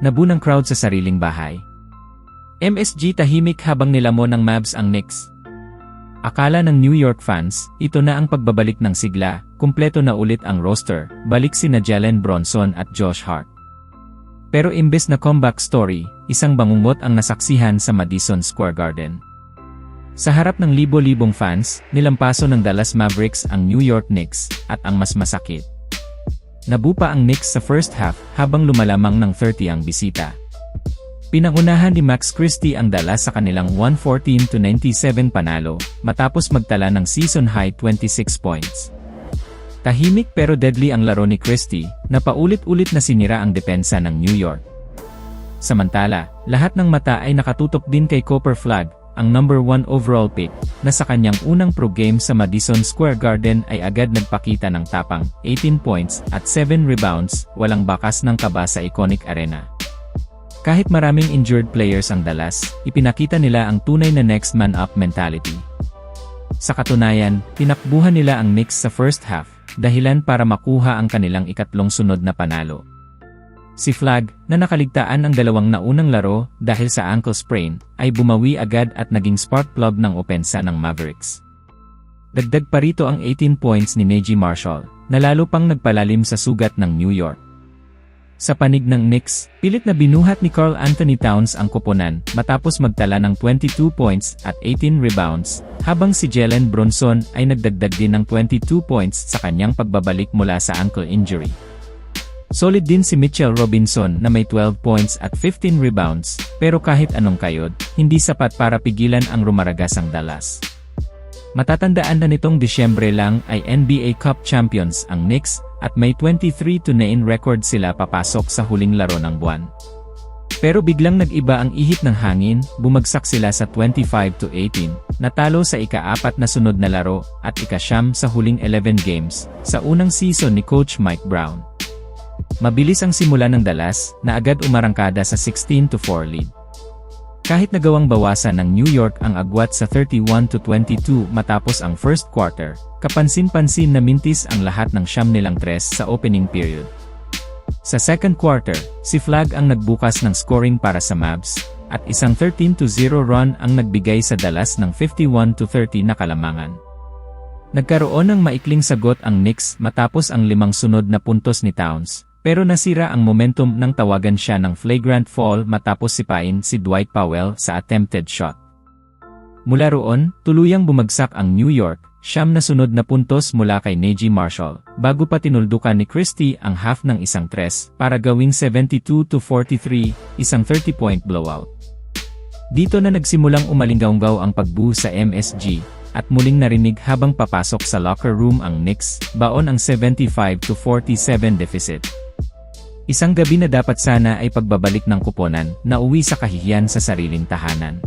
Nabu ng crowd sa sariling bahay. MSG tahimik habang nilamon ng Mavs ang Knicks. Akala ng New York fans, ito na ang pagbabalik ng sigla, kumpleto na ulit ang roster, balik sina Jalen Brunson at Josh Hart. Pero imbes na comeback story, isang bangungot ang nasaksihan sa Madison Square Garden. Sa harap ng libo-libong fans, nilampaso ng Dallas Mavericks ang New York Knicks, at ang mas masakit. Nabupa ang Knicks sa first half habang lumalamang ng 30 ang bisita. Pinangunahan ni Max Christie ang Dallas sa kanilang 114-97 panalo, matapos magtala ng season-high 26 points. Tahimik pero deadly ang laro ni Christie, na paulit-ulit na sinira ang depensa ng New York. Samantala, lahat ng mata ay nakatutok din kay Cooper Flagg, ang number 1 overall pick, na sa kanyang unang pro game sa Madison Square Garden ay agad nagpakita ng tapang, 18 points at 7 rebounds, walang bakas ng kaba sa iconic arena. Kahit maraming injured players ang Dallas, ipinakita nila ang tunay na next man up mentality. Sa katunayan, tinakbuhan nila ang Knicks sa first half, dahilan para makuha ang kanilang ikatlong sunod na panalo. Si Flagg, na nakaligtaan ang dalawang naunang laro dahil sa ankle sprain, ay bumawi agad at naging spark plug ng opensa ng Mavericks. Dagdag pa rito ang 18 points ni Naji Marshall, na lalo pang nagpalalim sa sugat ng New York. Sa panig ng Knicks, pilit na binuhat ni Karl Anthony Towns ang koponan matapos magtala ng 22 points at 18 rebounds, habang si Jalen Brunson ay nagdagdag din ng 22 points sa kanyang pagbabalik mula sa ankle injury. Solid din si Mitchell Robinson na may 12 points at 15 rebounds, pero kahit anong kayod, hindi sapat para pigilan ang rumaragasang Dallas. Matatandaan na nitong Disyembre lang ay NBA Cup champions ang Knicks, at may 23-9 record sila papasok sa huling laro ng buwan. Pero biglang nag-iba ang ihip ng hangin, bumagsak sila sa 25-18, natalo sa ika-4 na sunod na laro, at ika-9 sa huling 11 games, sa unang season ni Coach Mike Brown. Mabilis ang simula ng Dallas, na agad umarangkada sa 16-4 lead. Kahit nagawang bawasan ng New York ang agwat sa 31-22 matapos ang first quarter, kapansin-pansin na mintis ang lahat ng siyam nilang tres sa opening period. Sa second quarter, si Flagg ang nagbukas ng scoring para sa Mavs, at isang 13-0 run ang nagbigay sa Dallas ng 51-30 na kalamangan. Nagkaroon ng maikling sagot ang Knicks matapos ang 5 sunod na puntos ni Towns, pero nasira ang momentum nang tawagan siya ng flagrant foul matapos sipain si Dwight Powell sa attempted shot. Mula roon, tuluyang bumagsak ang New York, 9 na sunod na puntos mula kay Naji Marshall, bago pa tinuldukan ni Christie ang half ng isang tres para gawing 72-43, isang 30-point blowout. Dito na nagsimulang umalinggaw-ngaw ang pagbuo sa MSG, at muling narinig habang papasok sa locker room ang Knicks, baon ang 75-47 deficit. Isang gabi na dapat sana ay pagbabalik ng kuponan, na uwi sa kahihiyan sa sariling tahanan.